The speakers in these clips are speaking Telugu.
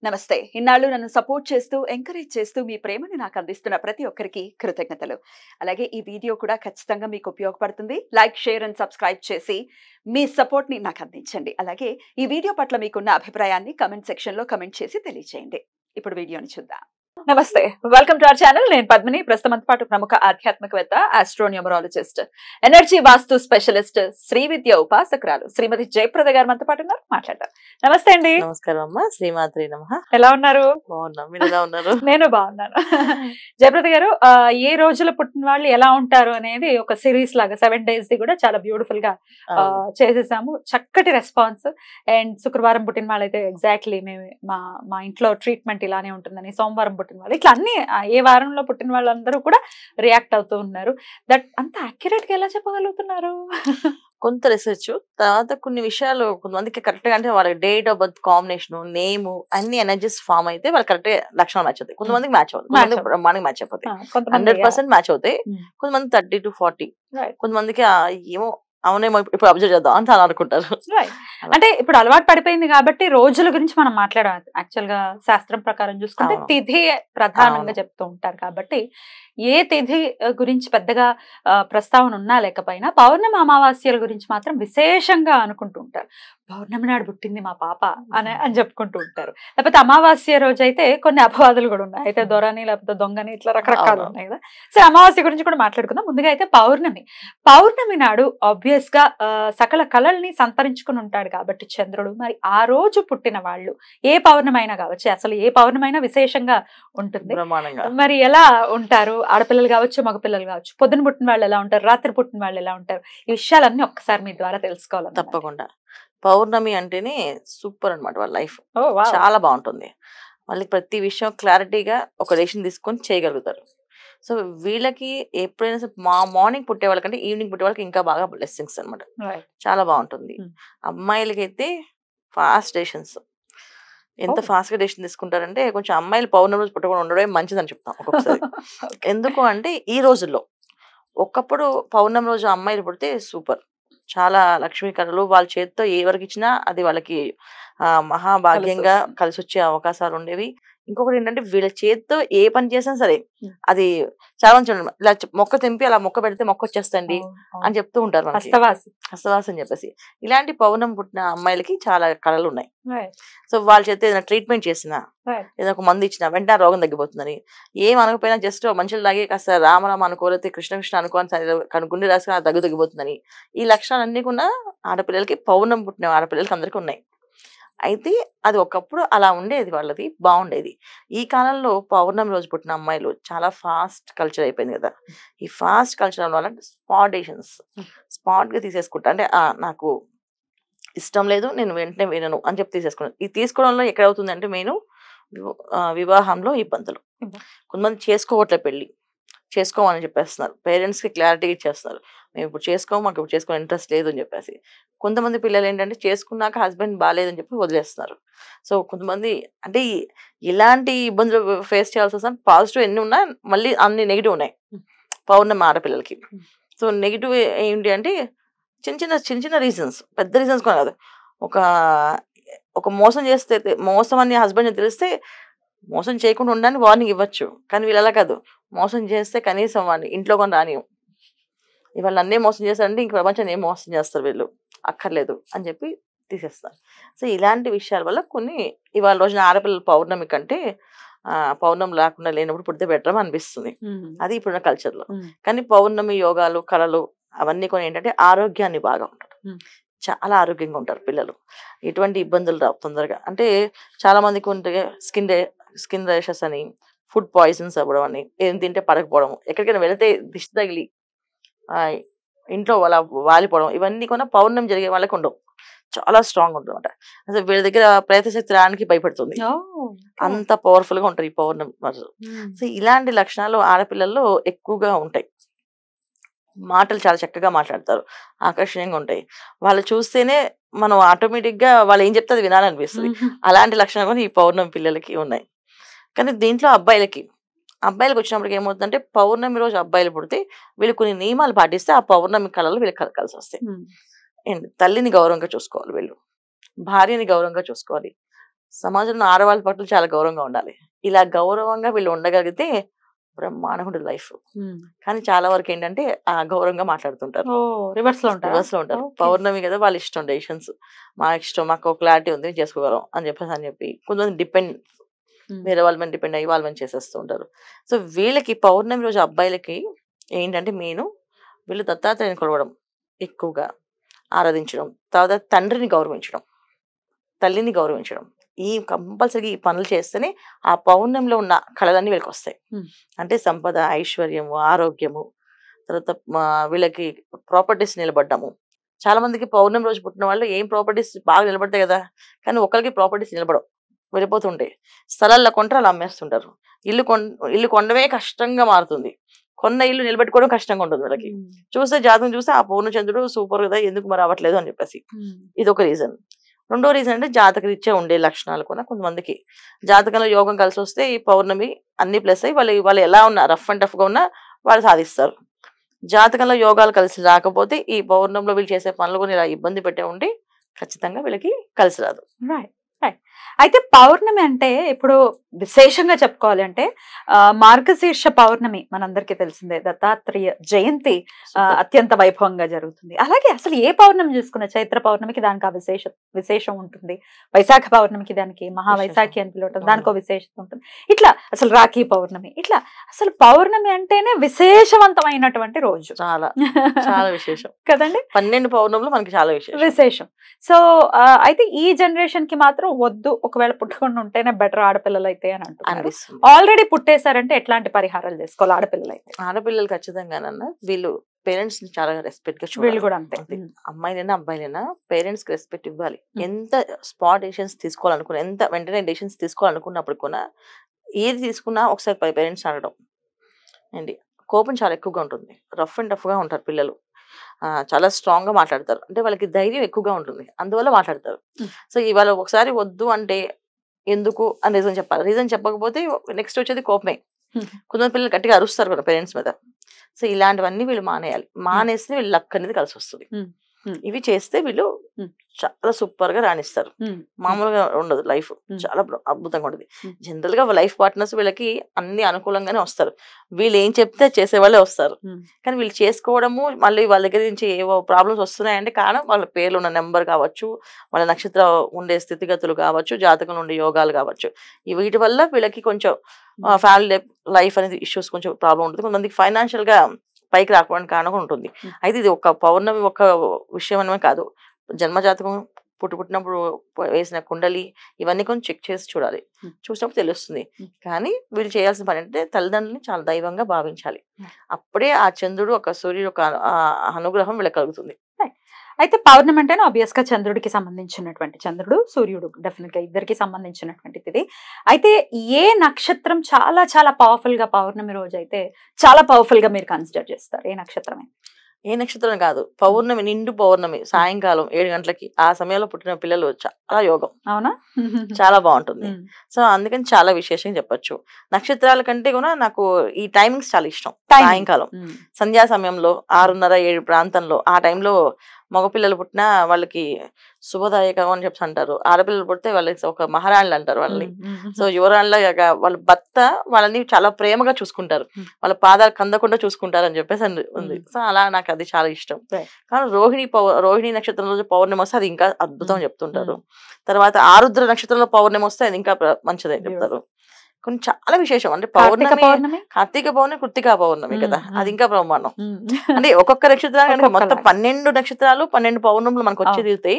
నమస్తే. ఇన్నాళ్ళు నన్ను సపోర్ట్ చేస్తూ, ఎంకరేజ్ చేస్తూ మీ ప్రేమని నాకు అందిస్తున్న ప్రతి ఒక్కరికి కృతజ్ఞతలు. అలాగే ఈ వీడియో కూడా ఖచ్చితంగా మీకు ఉపయోగపడుతుంది. లైక్, షేర్ అండ్ సబ్స్క్రైబ్ చేసి మీ సపోర్ట్‌ని నాకు అందించండి. అలాగే ఈ వీడియో పట్ల మీకున్న అభిప్రాయాన్ని కామెంట్ సెక్షన్‌లో కామెంట్ చేసి తెలియజేయండి. ఇప్పుడు వీడియోని చూద్దాం. నమస్తే, వెల్కమ్ టు అవర్ ఛానల్. నేను పద్మిని. ప్రస్తుతం పాటు ప్రముఖ ఆధ్యాత్మికవేత్త, ఆస్ట్రోన్యూమరాలజిస్ట్, ఎనర్జీ వాస్తు స్పెషలిస్ట్, శ్రీ విద్య ఉపాసకురాలు శ్రీమతి జయప్రద గారు మనతో పాటు ఉన్నారు. మాట్లాడతారు. నమస్తే అండి. నమస్కారం అమ్మా. శ్రీమాత్రి నమః. ఎలా ఉన్నారు? బాగున్నాం. మీరు ఎలా ఉన్నారు? నేను బాగున్నాను. జయప్రద గారు, ఏ రోజుల పుట్టిన వాళ్ళు ఎలా ఉంటారు అనేది ఒక సిరీస్ లాగా 7 days ది కూడా చాలా బ్యూటిఫుల్ గా చేసేసాము. చక్కటి రెస్పాన్స్. అండ్ శుక్రవారం పుట్టిన వాళ్ళైతే ఎగ్జాక్ట్లీ మేము మా ఇంట్లో ట్రీట్మెంట్ ఇలానే ఉంటుందని, సోమవారం పుట్టిన వాళ్ళు ఇట్లా అన్ని ఏ వారంలో పుట్టిన వాళ్ళందరూ కూడా రియాక్ట్ అవుతూ ఉన్నారు. దట్ అంత అక్యురేట్ గా ఎలా చెప్పగలుగుతున్నారు? కొంత రిసెర్చ్ తర్వాత కొన్ని విషయాలు కొంతమందికి కరెక్ట్ గా, అంటే వాళ్ళకి date of birth combination, name అన్ని ఎనర్జీస్ ఫామ్ అయితే వాళ్ళకి కరెక్ట్ గా లక్షణాలు మ్యాచ్ అవుతాయి. కొంతమందికి మ్యాచ్ అవుతుంది, కొంతమందికి మనకి మ్యాచ్ అయిపోతాయి. 100% మ్యాచ్ అవుతాయి. కొంతమంది 30 to 40, కొంతమందికి ఏమో అవునేమో ఇప్పుడు అబ్జర్వ్ చేద్దాం అని అలా అనుకుంటారు. అంటే ఇప్పుడు అలవాటు పడిపోయింది కాబట్టి రోజుల గురించి మనం మాట్లాడాం. యాక్చువల్ గా శాస్త్రం ప్రకారం చూసుకుంటే తిథి ప్రధానంగా చెప్తూ ఉంటారు కాబట్టి ఏ తిథి గురించి పెద్దగా ప్రస్తావన ఉన్నా లేకపోయినా పౌర్ణమి అమావాస్యల గురించి మాత్రం విశేషంగా అనుకుంటూ ఉంటారు. పౌర్ణమి నాడు పుట్టింది మా పాప అని చెప్పుకుంటూ ఉంటారు. లేకపోతే అమావాస్య రోజు అయితే కొన్ని అపవాదులు కూడా ఉన్నాయి. అయితే దొరని లేకపోతే దొంగని ఇట్లా రకరకాలు ఉన్నాయి కదా. సో అమావాస్య గురించి కూడా మాట్లాడుకుందాం. ముందుగా అయితే పౌర్ణమి నాడు ఆబ్వియస్ గా సకల కళల్ని సంతరించుకుని ఉంటాడు కాబట్టి చంద్రుడు. మరి ఆ రోజు పుట్టిన వాళ్ళు ఏ పౌర్ణమి అయినా కావచ్చు, అసలు ఏ పౌర్ణమి అయినా విశేషంగా ఉంటుంది. మరి ఎలా ఉంటారు? ఆడపిల్లలు కావచ్చు, మగపిల్లలు కావచ్చు. పొద్దున పుట్టిన వాళ్ళు ఎలా ఉంటారు, రాత్రి పుట్టిన వాళ్ళు ఎలా ఉంటారు? ఈ విషయాలన్నీ ఒక్కసారి మీ ద్వారా తెలుసుకోవాలి. తప్పకుండా. పౌర్ణమి అంటేనే సూపర్ అన్నమాట. వాళ్ళ లైఫ్ చాలా బాగుంటుంది. వాళ్ళకి ప్రతి విషయం క్లారిటీగా ఒక డెసిషన్ తీసుకొని చేయగలుగుతారు. సో వీళ్ళకి ఎప్పుడైనా మార్నింగ్ పుట్టే వాళ్ళకంటే ఈవినింగ్ పుట్టే వాళ్ళకి ఇంకా బాగా బ్లెస్సింగ్స్ అనమాట. చాలా బాగుంటుంది. అమ్మాయిలకి అయితే ఫాస్ట్ డెసిషన్స్. ఎంత ఫాస్ట్ గా డెసిషన్ తీసుకుంటారంటే కొంచెం అమ్మాయిలు పౌర్ణమి రోజు పుట్టకుండా ఉండడమే మంచిదని చెప్తాం ఒక్కొక్కసారి. ఎందుకు అంటే ఈ రోజుల్లో, ఒకప్పుడు పౌర్ణమి రోజు అమ్మాయిలు పుడితే సూపర్, చాలా లక్ష్మీకరలు, వాళ్ళ చేతితో ఏ వరకు ఇచ్చినా అది వాళ్ళకి మహాభాగ్యంగా కలిసి వచ్చే అవకాశాలు ఉండేవి. ఇంకొకటి ఏంటంటే వీళ్ళ చేతితో ఏ పని చేసినా సరే అది చాలా మంచి, ఇలా మొక్క తెంపి అలా మొక్క పెడితే మొక్క వచ్చేస్తండి అని చెప్తూ ఉంటారు మనకి, హస్తవాసి అని చెప్పేసి. ఇలాంటి పౌర్ణమి పుట్టిన అమ్మాయిలకి చాలా కళలు ఉన్నాయి. సో వాళ్ళ చేత ఏదైనా ట్రీట్మెంట్ చేసినా, ఏదైనా ఒక మందు ఇచ్చినా వెంటనే రోగం తగ్గిపోతుందని, ఏం అనకపోయినా జస్ట్ మనుషులు లాగే కాస్త రామరామ అనుకో, లేకపోతే కృష్ణ అనుకోని గుండె రాసుకుని తగ్గిపోతుందని, ఈ లక్షణాలన్నీ కూడా ఆడపిల్లలకి, పౌర్ణమి పుట్టిన ఆడపిల్లలకి అందరికీ ఉన్నాయి. అయితే అది ఒకప్పుడు అలా ఉండేది, వాళ్ళది బాగుండేది. ఈ కాలంలో పౌర్ణమి రోజు పుట్టిన అమ్మాయిలు చాలా ఫాస్ట్ కల్చర్ అయిపోయింది కదా. ఈ ఫాస్ట్ కల్చర్ వల్ల స్పాట్ గా తీసేసుకుంటా, అంటే నాకు ఇష్టం లేదు, నేను వెంటనే వినను అని చెప్పి తీసేసుకున్నాను. ఈ తీసుకోవడంలో ఎక్కడ అవుతుంది అంటే మెయిన్ వివాహంలో ఇబ్బందులు. కొంతమంది చేసుకోవట్లే, పెళ్లి చేసుకోమని చెప్పేస్తున్నారు, పేరెంట్స్కి క్లారిటీ ఇచ్చేస్తున్నారు, మేము ఇప్పుడు చేసుకోము, మాకు ఇప్పుడు చేసుకోవడం ఇంట్రెస్ట్ లేదు అని చెప్పేసి. కొంతమంది పిల్లలు ఏంటంటే చేసుకున్నాక హస్బెండ్ బాగాలేదని చెప్పి వదిలేస్తున్నారు. సో కొంతమంది అంటే ఇలాంటి ఇబ్బందులు ఫేస్ చేయాల్సి వస్తుంది. పాజిటివ్ ఎన్ని ఉన్నా మళ్ళీ అన్ని నెగిటివ్ ఉన్నాయి పౌర్ణమి ఆడపిల్లలకి. సో నెగిటివ్ ఏంటి అంటే చిన్న చిన్న రీజన్స్, పెద్ద రీజన్స్ కూడా కాదు. ఒక మోసం చేస్తే, మోసం అని హస్బెండ్ తెలిస్తే మోసం చేయకుండా ఉండడానికి వార్నింగ్ ఇవ్వచ్చు. కానీ వీళ్ళు అలా కాదు, మోసం చేస్తే కనీసం వాడిని ఇంట్లో కొని రానియం, ఇవాళ నన్నే మోసం చేస్తారంటే ఇంక ప్రపంచాన్ని ఏం మోసం చేస్తారు వీళ్ళు, అక్కర్లేదు అని చెప్పి తీసేస్తారు. సో ఇలాంటి విషయాల వల్ల కొన్ని ఇవాళ రోజున ఆడపిల్లలు పౌర్ణమి కంటే పౌర్ణమి లేకుండా లేనప్పుడు పుడితే బెటర్ అనిపిస్తుంది. అది ఇప్పుడున్న కల్చర్లో. కానీ పౌర్ణమి యోగాలు, కళలు అవన్నీ కొన్ని ఏంటంటే ఆరోగ్యాన్ని బాగా ఉంటారు, చాలా ఆరోగ్యంగా ఉంటారు పిల్లలు, ఎటువంటి ఇబ్బందులు రావు తొందరగా. అంటే చాలా మందికి ఉంటే స్కిన్ ర్యాషెస్ అని, ఫుడ్ పాయిజన్స్ అవ్వడం అని, ఏం తింటే పడకపోవడం, ఎక్కడికైనా వెళితే దిష్టి తగిలి ఇంట్లో వాళ్ళ వాలిపోవడం, ఇవన్నీ కూడా పౌర్ణమి జరిగే వాళ్ళకి ఉండవు, చాలా స్ట్రాంగ్ ఉంటుంది అనమాట. అసలు వీళ్ళ దగ్గర ప్రేతశక్తి రానికి భయపడుతుంది, అంత పవర్ఫుల్ గా ఉంటారు ఈ పౌర్ణమి రోజు. సో ఇలాంటి లక్షణాలు ఆడపిల్లల్లో ఎక్కువగా ఉంటాయి. మాటలు చాలా చక్కగా మాట్లాడతారు, ఆకర్షణీయంగా ఉంటాయి, వాళ్ళు చూస్తేనే మనం ఆటోమేటిక్ గా వాళ్ళు ఏం చెప్తే అది వినాలనిపిస్తుంది. అలాంటి లక్షణాలు కూడా ఈ పౌర్ణమి పిల్లలకి ఉన్నాయి. కానీ దీంట్లో అబ్బాయిలకి వచ్చినప్పటికి ఏమవుతుందంటే, పౌర్ణమి రోజు అబ్బాయిలు పుడితే వీళ్ళు కొన్ని నియమాలు పాటిస్తే ఆ పౌర్ణమి కళలు వీళ్ళకి కలిసి వస్తాయి. తల్లిని గౌరవంగా చూసుకోవాలి, వీళ్ళు భార్యని గౌరవంగా చూసుకోవాలి, సమాజంలో ఆడవాళ్ళ పట్ల చాలా గౌరవంగా ఉండాలి. ఇలా గౌరవంగా వీళ్ళు ఉండగలిగితే బ్రహ్మాండంగా ఉంటుంది లైఫ్. కానీ చాలా వరకు ఏంటంటే ఆ గౌరవంగా మాట్లాడుతుంటారు, రివర్స్ లో ఉంటారు. పౌర్ణమి కదా వాళ్ళ ఇష్టం, డెసిషన్స్ మా ఇష్టం, మాకు క్లారిటీ ఉంది చేసుకోగలం అని చెప్పి కొంతమంది డిపెండ్, వేరే వాళ్ళ మీద డిపెండ్ అయ్యి వాళ్ళ మీద చేసేస్తూ ఉంటారు. సో వీళ్ళకి పౌర్ణమి రోజు అబ్బాయిలకి ఏంటంటే మెయిన్ వీళ్ళు దత్తాత్రేయుని కొలవడం, ఎక్కువగా ఆరాధించడం, తర్వాత తండ్రిని గౌరవించడం, తల్లిని గౌరవించడం, ఈ కంపల్సరీ ఈ పనులు చేస్తేనే ఆ పౌర్ణమిలో ఉన్న కళలన్నీ వీళ్ళకి వస్తాయి. అంటే సంపద, ఐశ్వర్యము, ఆరోగ్యము, తర్వాత వీళ్ళకి ప్రాపర్టీస్ నిలబడ్డము. చాలా మందికి పౌర్ణమి రోజు పుట్టిన వాళ్ళు ఏం ప్రాపర్టీస్ బాగా నిలబడతాయి కదా, కానీ ఒకరికి ప్రాపర్టీస్ నిలబడవు, వెళ్ళిపోతుంటాయి. స్థలాల్లో కొంటారు, అలా అమ్మేస్తుంటారు. ఇల్లు కొనడమే కష్టంగా మారుతుంది, కొన్న ఇల్లు నిలబెట్టుకోవడం కష్టంగా ఉంటుంది వీళ్ళకి. చూస్తే జాతకం చూస్తే ఆ పూర్ణచంద్రుడు సూపర్ కదా, ఎందుకు మరి అవ్వట్లేదు అని చెప్పేసి ఇది ఒక రీజన్. రెండో రీజన్ అంటే జాతక రీత్యా ఉండే లక్షణాలు కూడా కొంతమందికి జాతకంలో యోగం కలిసి వస్తే ఈ పౌర్ణమి అన్ని ప్లస్ అయ్యి వాళ్ళు ఎలా ఉన్నా రఫ్ అండ్ టఫ్ గా ఉన్నా వాళ్ళు సాధిస్తారు. జాతకంలో యోగాలు కలిసి రాకపోతే ఈ పౌర్ణమిలో వీళ్ళు చేసే పనులు కూడా ఇలా ఇబ్బంది పెట్టే ఉండి ఖచ్చితంగా వీళ్ళకి కలిసి రాదు. అయితే పౌర్ణమి అంటే ఇప్పుడు విశేషంగా చెప్పుకోవాలి అంటే మార్గశీర్ష పౌర్ణమి మనందరికీ తెలిసిందే, దత్తాత్రేయ జయంతి అత్యంత వైభవంగా జరుగుతుంది. అలాగే అసలు ఏ పౌర్ణమి చూసుకున్న చైత్ర పౌర్ణమికి దానికి ఆ విశేషం ఉంటుంది, వైశాఖ పౌర్ణమికి దానికి మహావైశాఖి అని పిలవటం దానికో విశేషత ఉంటుంది. ఇట్లా అసలు రాఖీ పౌర్ణమి, ఇట్లా అసలు పౌర్ణమి అంటేనే విశేషవంతమైనటువంటి రోజు, చాలా చాలా విశేషం కదండి. 12 పౌర్ణములు మనకి చాలా విశేషం. సో అయితే ఈ జనరేషన్ కి మాత్రం వద్దు, ఒకవేళ పుట్టకుండా ఉంటేనే బెటర్ ఆడపిల్లలు అయితే అని అంటున్నారు. ఆల్రెడీ పుట్టేశారంటే ఎట్లాంటి పరిహారాలు చేసుకోవాలి ఆడపిల్లలు అయితే? ఆడపిల్లలు ఖచ్చితంగానన్నా వీళ్ళు పేరెంట్స్ ని చాలా రెస్పెక్ట్ గా చూడాలి. వీళ్ళు కూడా అంతే, అమ్మాయిలైనా అబ్బాయిలైనా పేరెంట్స్ కి రెస్పెక్ట్ ఇవ్వాలి. ఎంత స్పాట్ డెసిషన్స్ తీసుకోవాలనుకున్నా, ఎంత వెంటనే డెసిషన్స్ తీసుకోవాలనుకున్నప్పుడు కూడా ఏది తీసుకున్నా ఒకసారి పేరెంట్స్ అడగడం అండి. కోపం చాలా ఎక్కువగా ఉంటుంది, రఫ్ అండ్ టఫ్ గా ఉంటారు పిల్లలు, చాలా స్ట్రాంగ్ గా మాట్లాడతారు, అంటే వాళ్ళకి ధైర్యం ఎక్కువగా ఉంటుంది, అందువల్ల మాట్లాడతారు. సో ఇవాళ ఒకసారి వద్దు అంటే ఎందుకు అని రీజన్ చెప్పాలి. రీజన్ చెప్పకపోతే నెక్స్ట్ వచ్చేది కోపమే. కొంతమంది పిల్లలు గట్టిగా అరుస్తారు కూడా పేరెంట్స్ మీద. సో ఇలాంటివన్నీ వీళ్ళు మానేయాలి. మానేస్తే వీళ్ళు లక్ అనేది కలిసి వస్తుంది. ఇవి చేస్తే వీళ్ళు చాలా సూపర్ గా రాణిస్తారు. మామూలుగా ఉండదు లైఫ్, చాలా అద్భుతంగా ఉంటుంది. జనరల్ గా లైఫ్ పార్ట్నర్స్ వీళ్ళకి అన్ని అనుకూలంగానే వస్తారు. వీళ్ళు ఏం చెప్తే చేసేవాళ్ళే వస్తారు. కానీ వీళ్ళు చేసుకోవడము, మళ్ళీ వాళ్ళ దగ్గర నుంచి ఏవో ప్రాబ్లమ్స్ వస్తున్నాయంటే కారణం వాళ్ళ పేర్లు ఉన్న నెంబర్ కావచ్చు, వాళ్ళ నక్షత్ర ఉండే స్థితిగతులు కావచ్చు, జాతకంలో ఉండే యోగాలు కావచ్చు. వీటి వల్ల వీళ్ళకి కొంచెం ఫ్యామిలీ లైఫ్ అనేది ఇష్యూస్ కొంచెం ప్రాబ్లం ఉంటుంది. కొంతమందికి ఫైనాన్షియల్ గా పైకి రాకపోవడానికి కారణం ఉంటుంది. అయితే ఇది ఒక పౌర్ణమి ఒక విషయం అనమే కాదు, జన్మజాతకం పుట్టినప్పుడు వేసిన కుండలి ఇవన్నీ కొంచెం చెక్ చేసి చూడాలి. చూసినప్పుడు తెలుస్తుంది. కానీ వీళ్ళు చేయాల్సిన పని అంటే తల్లిదండ్రులని చాలా దైవంగా భావించాలి. అప్పుడే ఆ చంద్రుడు ఒక సూర్యుడు ఒక అనుగ్రహం వీళ్ళకి కలుగుతుంది. అయితే పౌర్ణమి అంటేనే ఆబ్వియస్ గా చంద్రుడికి సంబంధించినటువంటి, చంద్రుడు సూర్యుడు డెఫినెట్ గా ఇద్దరికి సంబంధించినటువంటిది. అయితే ఏ నక్షత్రం చాలా చాలా పవర్ఫుల్ గా పౌర్ణమి రోజు అయితే చాలా పవర్ఫుల్ గా మీరు కన్సిడర్ చేస్తారు? ఏ నక్షత్రమే? ఏ నక్షత్రం కాదు, పౌర్ణమి, నిండు పౌర్ణమి సాయంకాలం 7 గంటలకి ఆ సమయంలో పుట్టిన పిల్లలు చాలా యోగం. అవునా? చాలా బాగుంటుంది. సో అందుకని చాలా విశేషంగా చెప్పొచ్చు. నక్షత్రాల కంటే కూడా నాకు ఈ టైమింగ్స్ చాలా ఇష్టం. సాయంకాలం సంధ్యా సమయంలో 6:30-7 ప్రాంతంలో, ఆ టైంలో మగపిల్లలు పుట్టినా వాళ్ళకి శుభదాయకం అని చెప్పి అంటారు. ఆడపిల్లలు పుడితే వాళ్ళకి ఒక మహారాణులు అంటారు వాళ్ళని. సో యువరాణులాగా వాళ్ళ భర్త వాళ్ళని చాలా ప్రేమగా చూసుకుంటారు, వాళ్ళ పాదాలు కందకుండా చూసుకుంటారు అని చెప్పేసి ఉంది. సో అలా నాకు అది చాలా ఇష్టం. కానీ రోహిణి నక్షత్రం రోజు పౌర్ణమి వస్తే అది ఇంకా అద్భుతం చెప్తుంటారు. తర్వాత ఆరుద్ర నక్షత్రంలో పౌర్ణమి వస్తే అది ఇంకా మంచిదని చెప్తారు. కొన్ని చాలా విశేషం. అంటే పౌర్ణమి, కార్తీక పౌర్ణమి, కృత్తికా పౌర్ణమి కదా, అది ఇంకా బ్రహ్మాండం. అంటే ఒక్కొక్క నక్షత్రాలు మొత్తం 12 నక్షత్రాలు 12 పౌర్ణములు మనకు వచ్చి తీరుతాయి.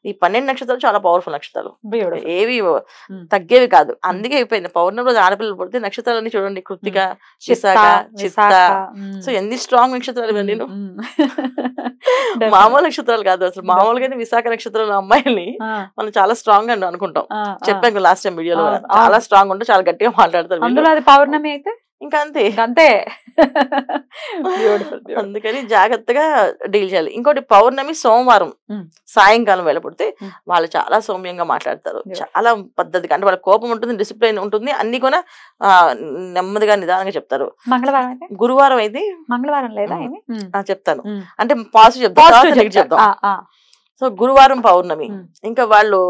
ఈ 12 నక్షత్రాలు చాలా పవర్ఫుల్ నక్షత్రాలు, ఏవి తగ్గేవి కాదు. అందుకే అయిపోయింది పౌర్ణమి రోజు ఆడపిల్లలు పుడితే నక్షత్రాలన్నీ చూడండి, కృత్తిక, విశాఖ, చిత్త. సో ఎన్ని స్ట్రాంగ్ నక్షత్రాలు ఇవన్నీ, మామూలు నక్షత్రాలు కాదు అసలు. మామూలుగానే విశాఖ నక్షత్రంలో అమ్మాయిని మనం చాలా స్ట్రాంగ్ అని అనుకుంటాం. చెప్పాను లాస్ట్ టైం వీడియోలో, చాలా స్ట్రాంగ్ ఉంటే చాలా గట్టిగా మాట్లాడతారు. అందులో అది పౌర్ణమి అయితే ఇంకా అంతే అంతే. అందుకని జాగ్రత్తగా డీల్ చేయాలి. ఇంకోటి పౌర్ణమి సోమవారం సాయంకాలం వేళ పుడితే వాళ్ళు చాలా సౌమ్యంగా మాట్లాడతారు, చాలా పద్ధతిగా. అంటే వాళ్ళ కోపం ఉంటుంది, డిసిప్లిన్ ఉంటుంది, అన్ని కూడా నెమ్మదిగా నిదానంగా చెప్తారు. మంగళవారం, గురువారం అయితే మంగళవారం లేదా చెప్తాను, అంటే పాజిటివ్ చెప్తాను. సో గురువారం పౌర్ణమి, ఇంకా వాళ్ళు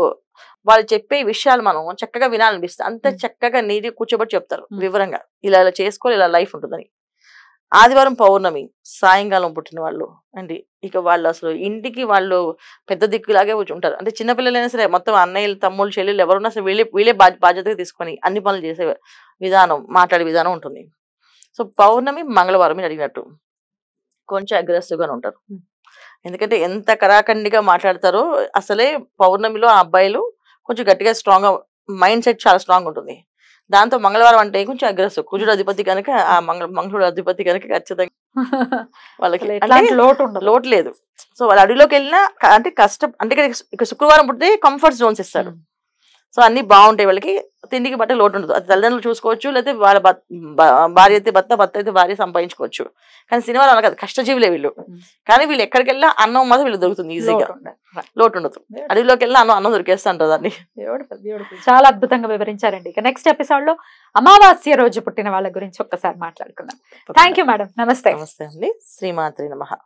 వాళ్ళు చెప్పే విషయాలు మనం చక్కగా వినాలనిపిస్తుంది. అంత చక్కగా నీటి కూర్చోబెట్టి చెప్తారు వివరంగా, ఇలా ఇలా చేసుకోవాలి, ఇలా లైఫ్ ఉంటుందని. ఆదివారం పౌర్ణమి సాయంకాలం పుట్టిన వాళ్ళు అండి, ఇక వాళ్ళు అసలు ఇంటికి వాళ్ళు పెద్ద దిక్కులాగే ఉంటారు. అంటే చిన్నపిల్లలైనా సరే మొత్తం అన్నయ్యలు తమ్ముళ్ళు చెల్లెళ్ళు ఎవరున్నా సరే వీళ్ళే బాధ్యతగా తీసుకొని అన్ని పనులు చేసే విధానం, మాట్లాడే విధానం ఉంటుంది. సో పౌర్ణమి మంగళవారం మీరు అడిగినట్టు కొంచెం అగ్రెసివ్గానే ఉంటారు. ఎందుకంటే ఎంత కరాఖండిగా మాట్లాడతారో, అసలే పౌర్ణమిలో ఆ అబ్బాయిలు కొంచెం గట్టిగా స్ట్రాంగ్ గా, మైండ్ సెట్ చాలా స్ట్రాంగ్ ఉంటుంది. దాంతో మంగళవారం అంటే కొంచెం అగ్రెసివ్, కుజుడు అధిపతి కనుక, ఆ మంగళుడు అధిపతి కనుక ఖచ్చితంగా వాళ్ళకి లోటు లేదు. సో వాళ్ళ అడవిలోకి వెళ్ళినా అంటే కష్టం, అంటే ఇక్కడ శుక్రవారం పుట్టితే కంఫర్ట్ జోన్స్ ఇస్తాడు. సో అన్ని బాగుంటాయి వాళ్ళకి, తిండికి బట్టే లోటు ఉండదు. అది తల్లిదండ్రులు చూసుకోవచ్చు, లేకపోతే వాళ్ళ భార్య అయితే భర్త, భర్త అయితే భార్య సంపాదించుకోవచ్చు. కానీ సినిమాలో అలా కాదు, కష్టజీవులే వీళ్ళు. కానీ వీళ్ళు ఎక్కడికి వెళ్ళినా అన్నం మాత్రం వీళ్ళు దొరుకుతుంది ఈజీగా, లోటు ఉండదు. అడవిలోకి వెళ్ళినా అన్నం దొరికేస్తా ఉంటుంది దాన్ని. చాలా అద్భుతంగా వివరించారండి. ఇక నెక్స్ట్ ఎపిసోడ్ లో అమావాస్య రోజు పుట్టిన వాళ్ళ గురించి ఒక్కసారి మాట్లాడుకుందాం. Thank you madam. నమస్తే. నమస్తే అండి. శ్రీమాత్రి నమః.